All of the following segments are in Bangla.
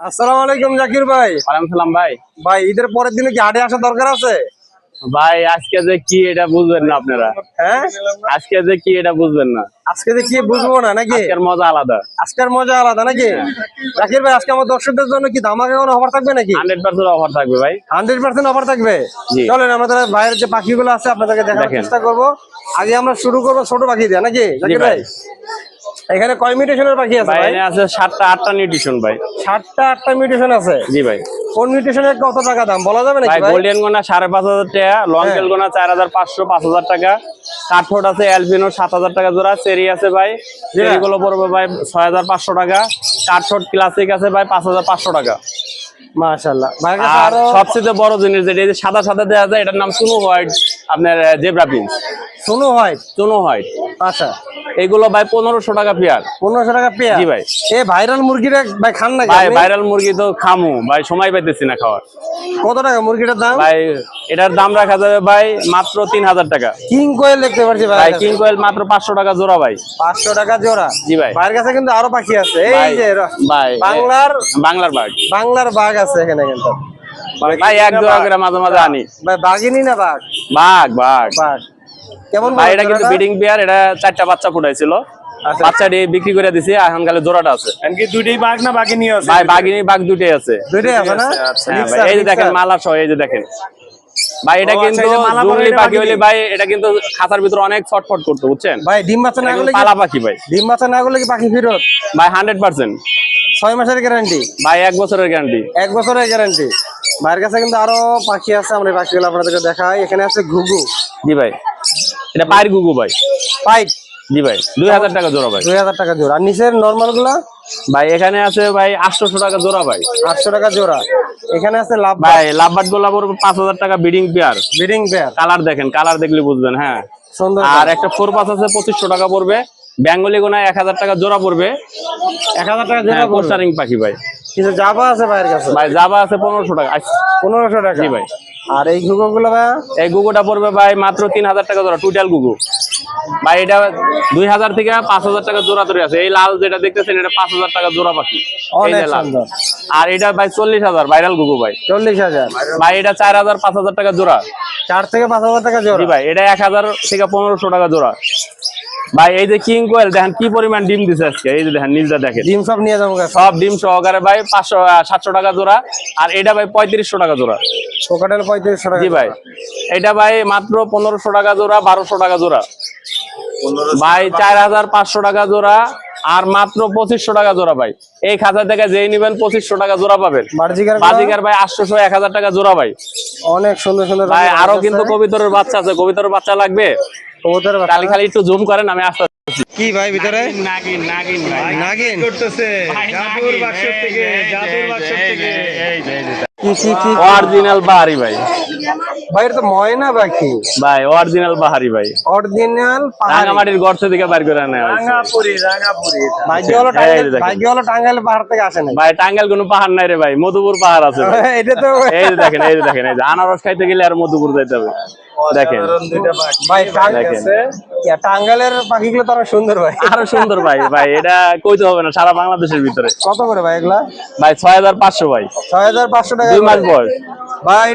আসসালামু আলাইকুম জাকির ভাই। ওয়ালাইকুম সালাম ভাই। ভাই ঈদের পরের দিনে কি হাটে আসা দরকার আছে? ভাই আজকে যে কি এটা বুঝবেন না আপনারা। হ্যাঁ, আজকে যে কি এটা বুঝবেন না। আজকে যে কি বুঝবো না নাকি? আজকের মজা আলাদা। আজকের মজা আলাদা নাকি? জাকির ভাই আজকে আমার দর্শকদের জন্য কি ধামাকা কোনো অফার থাকবে নাকি? 100% অফার থাকবে ভাই। 100% অফার থাকবে। জি। চলেন আমাদের বাইরের যে পাখিগুলো আছে আপনাদেরকে দেখানোর দেখেন। চেষ্টা করব। আগে আমরা শুরু করব ছোট পাখি দিয়ে নাকি জি জাকির ভাই। ভাই? এখানে কয় মিউটেশনের পাখি আছে ভাই ভাই? এখানে আছে 7টা 8টা নিউট্রিশন ভাই। 7টা 8টা মিউটেশন আছে। জি ভাই। কোন মিউটেশনের কত টাকা দাম বলা যাবে নাকি ভাই ভাই? গোল্ডেন গোনা 5,500 টাকা, লং হ্যাঁ। টেল গোনা 4,500 5,000 টাকা, কাঠফোর্ট আছে অ্যালবিনো 7,000 টাকা জোড়া, চেরি আছে ভাই, চেরিগুলো পড়বে ভাই 6,500 টাকা, কাঠফোর্ট ক্লাসিক আছে ভাই 5,500 টাকা। মাশাআল্লাহ ভাই কাছে আর আরো সবচেয়ে বড় জিনিস যেটা এই যে সাদা সাদা দেওয়া যায় এটার নাম সুনো হোয়াইট, আপনার zebra prince Snow White. Snow White. আচ্ছা, এগুলো ভাই 1,500 টাকা পেয়ার। 1500 টাকা পেয়ার। জি ভাই। এই ভাইরাল মুরগিটা ভাই খান নাকি ভাই আপনি? ভাইরাল মুরগি তো খামু ভাই, সময় পাইতেছি না খাওয়ার। কত টাকা মুরগিটার দাম? ভাই এটার দাম রাখা যাবে ভাই মাত্র 3,000 টাকা। কিং কোয়েল দেখতে পাচ্ছি ভাই। ভাই কিং কোয়েল মাত্র 500 টাকা জোড়া ভাই। 500 টাকা জোড়া। জি ভাই। ভাইয়ের কাছে কিন্তু আরো পাখি আছে। এই ভাই, যে ভাই বাংলার বাঘ। বাংলার বাঘ আছে এখানে কিন্তু। ভাই এক জোড়া করে মাঝে মাঝে আনি। ভাই বাঘিনী না বাঘ? বাঘ বাঘ। বাঘ। কেমন ভাই বড় এটা কিন্তু জোড়াটা? ব্রিডিং পেয়ার, এটা 4টা বাচ্চা ফুটাইছিল, আচ্ছা। বাচ্চাটি বিক্রি করে দিছি, এখন খালি জোড়াটা আছে। এমনকি দুইটাই বাঘ না বাঘিনী আছে? ভাই বাঘিনী বাঘ দুটোই আছে। দুইটাই আছে না? হ্যাঁ ভাই, এই যে দেখেন মালা সহ, এই যে দেখেন ভাই, এটা ও আচ্ছা, কিন্তু এই যে মালা পরা জংলি এটা পাখি বাঘিনী। হইলে ভাই এটা কিন্তু খাঁচার ভিতরে অনেক ছটফট করতে, বুঝছেন? ভাই ডিম বাচ্চা না এটা করলে কিন্তু কি পালা পাখি ভাই। ডিম বাচ্চা না করলে কি পাখি ফেরত? ভাই 100%। 6 মাসের গ্যারান্টি। ভাই 1 বছরের গ্যারান্টি। 1 বছরের গ্যারান্টি। ভাইয়ের কাছে কিন্তু আরো পাখি আছে, আমরা এই পাখিগুলো আপনাদেরকে দেখাই। এখানে আছে ঘুঘু। জি ভাই, এটা পায়ের গুগু ভাই। পাইট। জি ভাই, 2,000 টাকা জোড়া ভাই। 2000 টাকা জোড়া। আর নিচের নরমাল গুলা ভাই এখানে আছে ভাই 800 টাকা জোড়া ভাই। 800 টাকা জোড়া। এখানে আছে লাভ ভাই লাভবাট গোলা পড়বে 5,000 টাকা breeding pair. Breeding pair. Colour দেখেন, কালার দেখলে বুঝবেন। হ্যাঁ, সুন্দর। আর একটা 4 পাস আছে 2,500 টাকা পড়বে। বেঙ্গলি গোনা 1,000 টাকা জোড়া পড়বে। 1000 টাকা জোড়া হ্যাঁ, পড়বে। কোস্টারিং পাখি ভাই। কিছু জাবা আছে ভাইয়ের কাছে। ভাই জাবা আছে 1,500 টাকা। 1500 টাকা। জি ভাই। আর এই ঘুঘু গুলো ভাই এই গুগুটা পড়বে ভাই মাত্র 3,000 টাকা জোড়া, টোটাল গুগু ভাই। এটা 2,000 থেকে 5,000 টাকা জোড়া ধরে আছে। এই লাল যেটা দেখতেছেন এটা 5,000 টাকা জোড়া পাখি, এই অনেক যে লাল। সুন্দর। আর এটা ভাই 40,000 ভাইরাল গুগু ভাই। 40,000। ভাই এটা 4,000 5,000 টাকা জোড়া। 4 থেকে 5000 টাকা জোড়া। জি ভাই, এটা 1,000 থেকে 1,500 টাকা জোড়া ভাই। এই যে কিং কোয়েল দেখেন কি পরিমাণ ডিম দিছে আজকে, এই যে দেখেন নিচটা দেখেন, ডিম সব নিয়ে যাবো গাছ। সব ডিম সহকারে ভাই 700 টাকা জোড়া। আর এটা ভাই 3500 টাকা জোড়া। কোকাটেল 3500 টাকা। জি ভাই, এটা ভাই মাত্র 1,500 টাকা জোড়া, 1,200 টাকা জোড়া ভাই। 4,500 টাকা জোড়া আর মাত্র 2,500 টাকা জোড়া ভাই। এই খাঁচা থেকে যেই নিবেন 2,500 টাকা জোড়া পাবেন। বার্জিকার বাজিকার ভাই 800 1000 টাকা জোড়া ভাই। অনেক সুন্দর সুন্দর ভাই পাখি আরো আছে। কিন্তু কবিতরের বাচ্চা আছে, কবিতরের বাচ্চা লাগবে? কবুতরের বাচ্চা। খালি খালি একটু জুম করেন, আমি আসতে। কি ভাই ভিতরে? নাগিন নাগিন ভাই। নাগিন করতেছে ভাই, জাদুর নাগিন, বাক্স এই থেকে, যে, জাদুর বাক্স এই যে, থেকে। এই যে, এই যে। কি অরিজিনাল বাহারি ভাই। ভাই এটা তো ময়না পাখি। ভাই অরিজিনাল বাহারি ভাই। অরিজিনাল রাঙামাটির গড় থেকে বাইর করে নেওয়া হয়েছে। রাঙাপুরি রাঙাপুরি। ভাগ্য হলো এই টাঙ্গাইল, যে দেখেন। ভাগ্য হলো টাঙ্গাইল পাহাড় থেকে আসে না। ভাই টাঙ্গাইল কোনো পাহাড় নাই রে ভাই, মধুপুর পাহাড় আছে ভাই। এটা তো এই যে দেখেন, এই যে দেখেন, এই যে আনারস খাইতে গেলে আর মধুপুর যাইতে হবে। দেখেন দুইটা পাখি। ভাই দেখেন। টাঙ্গাইলের পাখিগুলো তো আরো সুন্দর ভাই। আরো সুন্দর ভাই। ভাই এটা কইতে হবে না, সারা বাংলাদেশের ভিতরে। কত করে ভাই এগুলা? ভাই 6,500 ভাই, 6500 টাকা 2 মাস বয়স ভাই।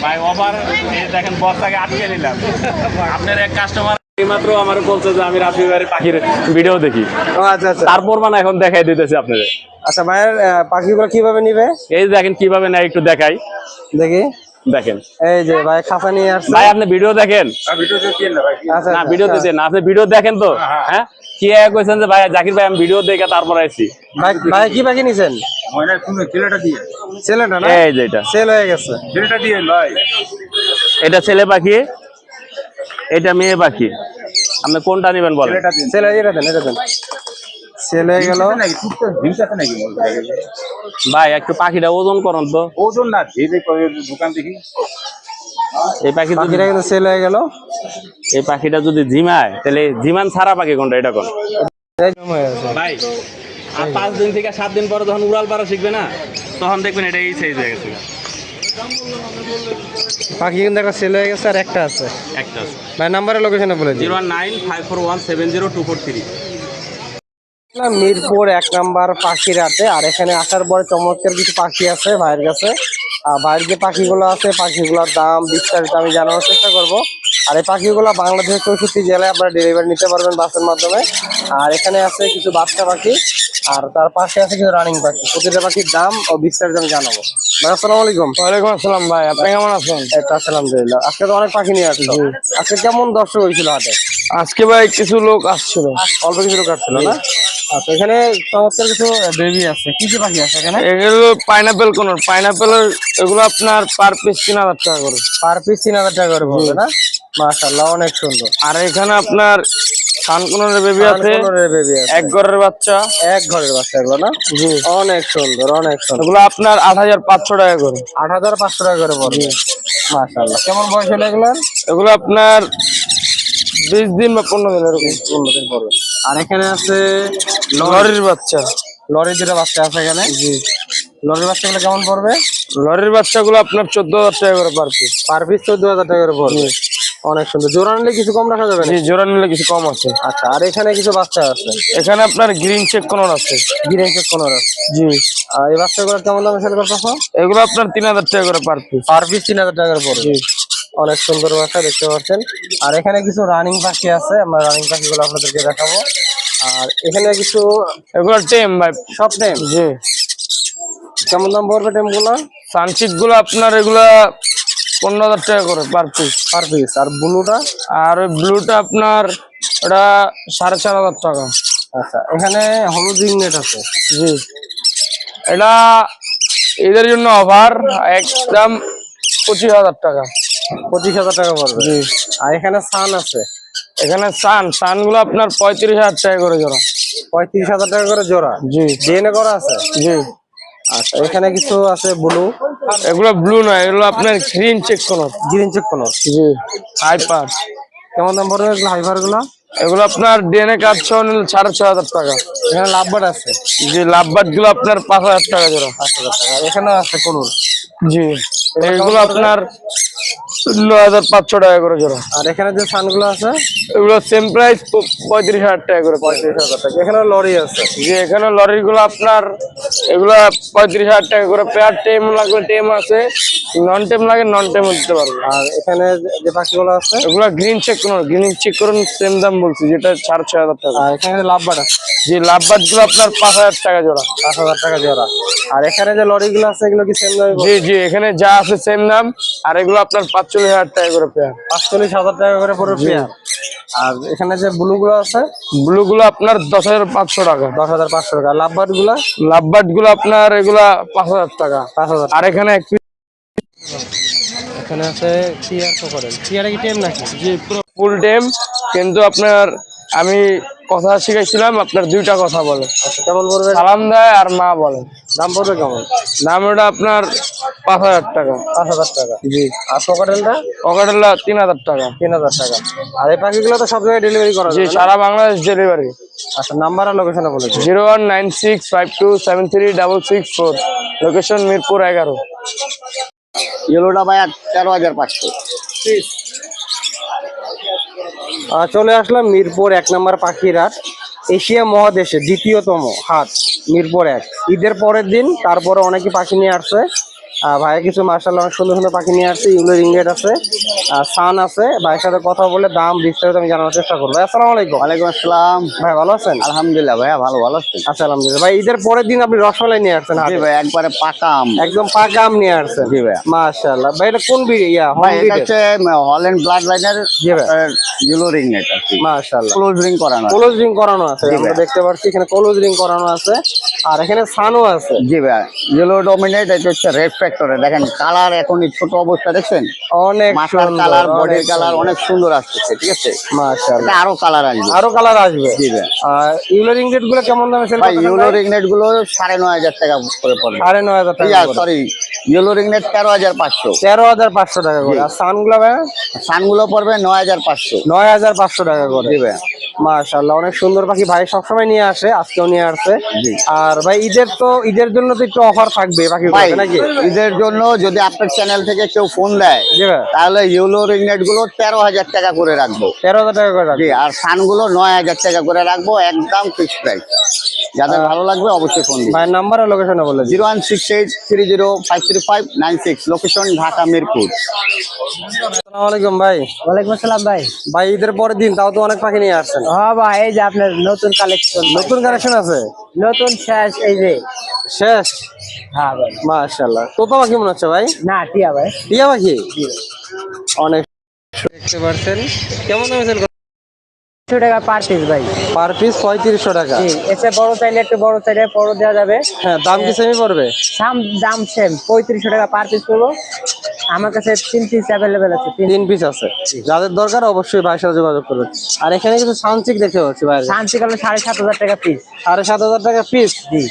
ভাই। ওভার দেখেন, বস্তাকে আটকে নিলাম। আপনার এক কাস্টমার মাত্র আমার বলছে যে আমি রাফি ভাইয়ের পাখির ভিডিও দেখি, ও আচ্ছা আচ্ছা তারপর মানে এখন দেখাই দিতেছি আপনাদের। আচ্ছা ভাইয়ের পাখিগুলো কিভাবে নিবে এই যে দেখেন কিভাবে নেয়, একটু দেখাই, দেখি। দেখেন এই যে ভাই খাঁচা নিয়ে আসছে। ভাই। আপনি ভিডিও দেখেন? ভিডিও দেখেন না ভাই। আচ্ছা না আচ্ছা, ভিডিও আচ্ছা। দিতেন না, আপনি ভিডিও দেখেন তো? হ্যাঁ, কি কইছেন যে ভাই জাকির ভাই আমি ভিডিও দেখে তারপর আইছি। ভাই ভাই কি পাখি নিছেন? ময়না তুমি ছেলেটা দিয়ে, ছেলেটা না? এই যে এটা সেল হয়ে গেছে। ছেলেটা দিয়ে ভাই। এটা ছেলে পাখি, এটা মেয়ে পাখি। আপনি কোনটা নেবেন বলেন? ছেলেটা দিয়ে। সেল এটা দেন, এটা দেন। সেল হয়ে গেল। নাকি টুকটা ডিমটা আছে নাকি বলতে গেলে? ভাই একটু পাখিটা ওজন করুন তো। ওজন না, ধীরে করে দোকান দেখি। এই পাখি যদি- পাখিটা কিন্তু সেল হয়ে গেল। এই পাখিটা যদি ঝিমায় তাহলে ঝিমান ছাড়া পাখি কোনটা, এটা কোন হয়ে গেছে। ভাই? আর 5 দিন থেকে 7 দিন পরে যখন উড়াল পাড়া শিখবে না, তখন দেখবেন এটা এই সাইজ হয়ে গেছে। পাখি কিন্তু একটা সেল হয়ে গেছে আর একটা আছে। একটা আছে। ভাই নাম্বারের লোকেশনে বলে দিন। 01954170243। মিরপুর 1 নম্বর পাখির হাটে। আর এখানে আসার পরে চমৎকার কিছু পাখি আছে ভাইয়ের কাছে। আর ভাইয়ের যে পাখিগুলো আছে পাখিগুলোর দাম বিস্তারিত আমি জানানোর চেষ্টা করব। আর এই পাখিগুলো বাংলাদেশের 64 জেলায় আপনারা ডেলিভারি নিতে পারবেন বাসের মাধ্যমে। আর এখানে আছে কিছু বাচ্চা পাখি, আর তার পাশে আছে কিছু রানিং পাখি। প্রতিটা পাখির দাম ও বিস্তারিত আমি জানাবো। ভাই আসসালামু আলাইকুম। ওয়ালাইকুম আসসালাম ভাই, আপনি কেমন আছেন? এই তো আছি, আলহামদুলিল্লাহ। আজকে তো অনেক পাখি নিয়ে আসছো। আজকে কেমন দর্শক হয়েছিল হাটে? আজকে ভাই কিছু লোক আসছিল। অল্প কিছু লোক আসছিল না? আচ্ছা, এখানে চমৎকার কিছু বেবি আছে। কি কি পাখি আছে এখানে? এগুলো পাইনাপেল কোন পাইনাপেলের, এগুলো আপনার পার পিস 3000 টাকা করে। পার পিস 3000 টাকা করে পড়বে না? মাশাআল্লাহ, অনেক সুন্দর। আর এখানে আপনার সানকুনের বেবি আছে, বেবি আছে, এক ঘরের বাচ্চা। এক ঘরের বাচ্চা এগুলো না? জি, অনেক সুন্দর, অনেক সুন্দর। এগুলো আপনার 8500 টাকা করে। 8500 টাকা করে পড়বে। মাশাআল্লাহ। কেমন বয়স হলো এগুলোর? এগুলো আপনার 20 দিন বা 15 দিন এরকম। 15 দিন পড়বে। আর এখানে আছে লরির বাচ্চা। লরির যেটা বাচ্চা আছে এখানে। জি, লরির বাচ্চাগুলো কেমন পড়বে? লরির বাচ্চাগুলো আপনার 14000 টাকা করে পার পিস। পার পিস 14000 টাকা করে পড়বে। অনেক সুন্দর। জোড়া নিলে কিছু কম রাখা যাবে না? জি, জোড়া নিলে কিছু কম আছে। আচ্ছা, আর এখানে কিছু বাচ্চা আছে। এখানে আপনার গ্রিন চেক কোন আছে। গ্রিন চেক কোন আছে? জি, আর এই বাচ্চাগুলো কেমন দামে সেল করতেছো? এগুলো আপনার 3000 টাকা করে পার পিস। পার পিস 3000 টাকা করে পড়বে। অনেক সুন্দর বাচ্চা দেখতে পাচ্ছেন। আর এখানে কিছু রানিং পাখি আছে, আমরা রানিং পাখিগুলো আপনাদেরকে দেখাবো। আর এখানে কিছু, এগুলো টেম ভাই, সব টেম। জি। কেমন দাম পড়বে টেম গুলো? সানচিক গুলো আপনার এগুলা 15000 টাকা করে পার পিস। Per piece. আর ব্লুটা? আর ওই ব্লুটা আপনার ওটা 4500 টাকা। আচ্ছা, এখানে হলুদ রিংনেট আছে। জি, এটা এদের জন্য অফার একদম 25000 টাকা। 25000 টাকা পড়বে। জি, আর এখানে সান আছে। এখানে সান গুলো আপনার 35000 টাকা করে জোড়া। 35000 টাকা করে জোড়া। জি, ডিএনএ করা আছে। জি। আচ্ছা, এখানে কিছু আছে ব্লু। এগুলো ব্লু নয়, এগুলো আপনার গ্রিন চেক কোন। গ্রিন চেক কোন? জি, হাইপার। কেমন দাম পড়বে এগুলো হাইপার গুলো? এগুলো আপনার ডিএনএ কার্ড সহ নিলে 6500 টাকা। এখানে লাভবার্ড আছে। জি, লাভবার্ড গুলো আপনার 5000 টাকা জোড়া। 5000 টাকা। এখানে আছে কোনুর। জি, এগুলো আপনার 9500 টাকা করে জোড়া। আর এখানে যে সানগুলো আছে এগুলো সেম প্রাইস 35000 টাকা করে। 35000 টাকা। এখানে লরি আছে। জি, এখানে লরি গুলো আপনার এগুলা 35000 টাকা করে পেয়ার। টেম লাগবে টেম আছে, নন টেম লাগে নন টেম দিতে পারবে। আর এখানে যে পাখিগুলো আছে এগুলা গ্রিন চেক করুন সেম দাম বলছি, যেটা 6500 টাকা। আর এখানে লাভবার্ড আছে। জি, লাভবার্ড গুলো আপনার 5000 টাকা জোড়া। 5000 টাকা জোড়া। আর এখানে যে লরিগুলো আছে এগুলো কি সেম দামে? জি, জি, এখানে যা আছে সেম দাম। আর এগুলো আপনার 45000 টাকা করে পেয়ার। 45000 টাকা করে পড়বে পেয়ার। আর এখানে যে ব্লু গুলো আছে ব্লু গুলো আপনার 10500 টাকা। 10500 টাকা। লাভবার্ড গুলো? লাভবার্ড গুলো আপনার এগুলা 5000 টাকা। 5000। আর এখানে এক এখানে আছে টিয়ার করেন। টিয়ারে কি টেম নাকি? জি, পুরো ফুল টেম। কিন্তু আপনার আমি কথা শিখাইছিলাম, আপনার দুইটা কথা বলে। আচ্ছা, কেমন পড়বে? সালাম দেয় আর মা বলে। দাম পড়বে কেমন? দাম ওটা আপনার 5000 টাকা। 5000 টাকা। জি, আর ককাটেলটা? পকেটেলা 3000 টাকা। 3000 টাকা। আর এই পাখিগুলো তো সব জায়গায় ডেলিভারি করা জি, যাবে না? সারা বাংলাদেশ ডেলিভারি। আচ্ছা, নাম্বার আর লোকেশনে বলে দিন। 019652736664। লোকেশন মিরপুর 11। ইয়েলোটা ভাই 13500। চলে আসলাম মিরপুর 1 নম্বর পাখির হাট, এশিয়া মহাদেশে দ্বিতীয়তম হাট। মিরপুর 1 ঈদের পরের দিন। তারপরে অনেকে পাখি নিয়ে আসছে। ভাইয়া কিছু মার্শাল্লাহ অনেক সুন্দর সুন্দর পাখি নিয়ে আসছে। ইউলো রিংগেট আছে, সান আছে। ভাইয়ের সাথে কথা বলে দাম বিস্তারিত আমি জানার চেষ্টা করবো। ভাই আসসালামু আলাইকুম। ওয়ালাইকুম আসসালাম। ভাই ভালো আছেন? আলহামদুলিল্লাহ ভাইয়া, ভালো আছেন? আচ্ছা, আলহামদুলিল্লাহ। ভাই ঈদের পরের দিন আপনি রসমালাই নিয়ে আসছেন জি হাটে। ভাই, একবারে পাকা আম। একদম পাকা আম নিয়ে আসছেন। জি ভাইয়া। মাশাআল্লাহ। ভাই এটা কোন ভাই এটা হচ্ছে হল্যান্ড ব্লাড লাইনের জি ভাই। ইয়েলো রিং নেট আর কি। মাশাআল্লাহ। ক্লোজ রিং করানো। ক্লোজ রিং করানো আছে, জি আমরা ভাই। দেখতে পাচ্ছি এখানে ক্লোজ রিং করানো আছে। আর এখানে সানও আছে। জি ভাই, ইয়েলো ডমিনেট। এটা হচ্ছে রেড ফ্যাক্টরে। দেখেন কালার এখন ছোট অবস্থা দেখছেন, অনেক মাথার সুন্দর, কালার, বডির অনেক কালার সুন্দর। অনেক সুন্দর আসতেছে। ঠিক আছে, মাশাআল্লাহ। এটা আরো কালার আসবে। আরো কালার আসবে। জি ভাই। আর ইউলো রিং রেট গুলো কেমন দামে সেল ভাই করতেছেন? ইয়েলো রিং নেট গুলো 9500 টাকা করে পড়বে। 9500 টাকা করে। Sorry, yellow ring net 13500। 13500 টাকা করে। জি। আর সানগুলো ভাই সানগুলো পড়বে 9500। 9500 টাকা করে। জি ভাই। মাশাআল্লাহ, অনেক সুন্দর পাখি ভাই সবসময় নিয়ে আসে, আজকেও নিয়ে আসছে। জি। আর ভাই ঈদের জন্য তো একটু অফার থাকবে পাখি ভাই নাকি? ঈদের জন্য যদি আপনার চ্যানেল থেকে কেউ ফোন দেয় জি ভাই, তাহলে ইউলো রিংনেট গুলো 13,000 টাকা করে রাখবো। 13,000 টাকা করে রাখবেন। জি, আর সানগুলো 9,000 টাকা করে রাখবো, একদম ফিক্সড প্রাইস। যাদের ভালো লাগবে অবশ্যই ফোন দিন। ভাইয়ের নাম্বার আর লোকেশনে বলে দিন। 01683053596, লোকেশন ঢাকা মিরপুর। আসসালামু আলাইকুম ভাই। ওয়ালাইকুম আসসালাম ভাই। ভাই ঈদের পরের দিন তাও তো অনেক পাখি নিয়ে আসছেন। হ্যাঁ ভাই, এই যে আপনার নতুন কালেকশন, নতুন কালেকশন আছে? নতুন শেষ, এই যে। শেষ? হ্যাঁ ভাই। মাশাআল্লাহ, তোতা পাখি মনে হচ্ছে ভাই। না, টিয়া ভাই। টিয়া পাখি অনেক দেখতে পাচ্ছেন। কেমন দামে সেল 100 টাকা পার পিস ভাই। Per piece? 3500 টাকা। জি, এসে বড় চাইলে একটু বড় চাইলে বড় দেওয়া যাবে। হ্যাঁ, দাম কি সেমই পড়বে? দাম সেম, 3500 টাকা পার পিস করবো। আমার কাছে 3 পিস অ্যাভেলেবেল আছে। 3 পিস আছে, যাদের দরকার অবশ্যই ভাইয়ের সাথে যোগাযোগ করবেন। আর এখানে কিছু সানচিক দেখতে পাচ্ছি ভাই, শান্তি কালে 7,500 টাকা পিস। 7,500 টাকা পিস। জি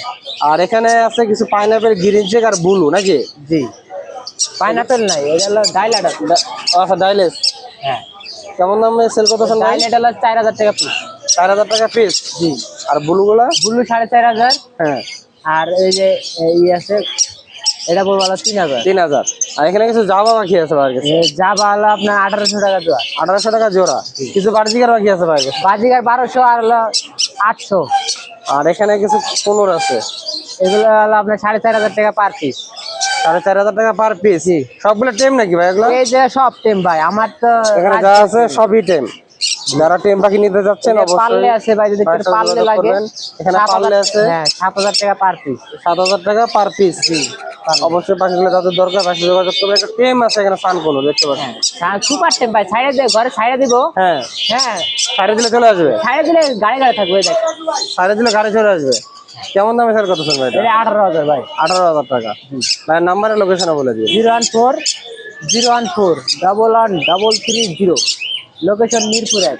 আর এখানে আছে কিছু পাইনাপেল, গ্রিন চেক আর ব্লু নাকি? জি, পাইনাপেল নাই, এটা হলো ডাইলাট আছে। আচ্ছা, ডাইলেস। হ্যাঁ, কেমন দামে সেল করতেছেন ভাই? ডাইলাট হলো 4,000 টাকা পিস। 4,000 টাকা পিস। জি। আর ব্লু গুলা? ব্লু 4,500। হ্যাঁ, আর এই যে ই আছে, এটা বলবো 3,000। 3,000। আর এখানে কিছু জাবা পাখি আছে ভাইয়ের কাছে, যা ভালো আপনার 1,800 টাকা জোড়া। 1,800 টাকা জোড়া। কিছু বার্জিকার পাখি আছে ভাইয়ের কাছে। বাজিকার 1,200 আর হলো 800। আর এখানে কিছু কোনোর আছে, এগুলো হলো আপনার 4,500 টাকা পার পিস। 4,500 টাকা পার পিস। সবগুলো টেম নাকি ভাই এগুলো? এই যে সব টেম ভাই, আমার তো এখানে যা আছে সবই টেম। যারা টেম পাখি নিতে যাচ্ছেন পাল্লে অবশ্যই আছে ভাই, যদি ভাইয়ের সাথে পাল্লে যোগাযোগ লাগে। করবেন। এখানে পাল্লে আছে। হ্যাঁ, 7,000 টাকা পার পিস। 7,000 টাকা পার পিস। অবশ্যই পাখিগুলো যাদের দরকার পাখি যোগাযোগ করবে। একটা টেম আছে এখানে সান কোনো দেখতে পাচ্ছেন। হ্যাঁ, সুপার টেম ভাই, ছাইড়ে দে, ঘরে ছাইড়ে দিব। হ্যাঁ, হ্যাঁ, সাইডে দিলে চলে আসবে। ছাইড়ে দিলে গাড়ি গাড়ি থাকবে, দেখ। সাইডে দিলে গাড়ি চলে আসবে। কেমন দামে সেল করতেছেন ভাই? এটা 18,000 ভাই। 18,000 টাকা। ভাইয়ের নাম্বারের লোকেশনে বলে দিন। 014 014 11 330, লোকেশন মিরপুর 1।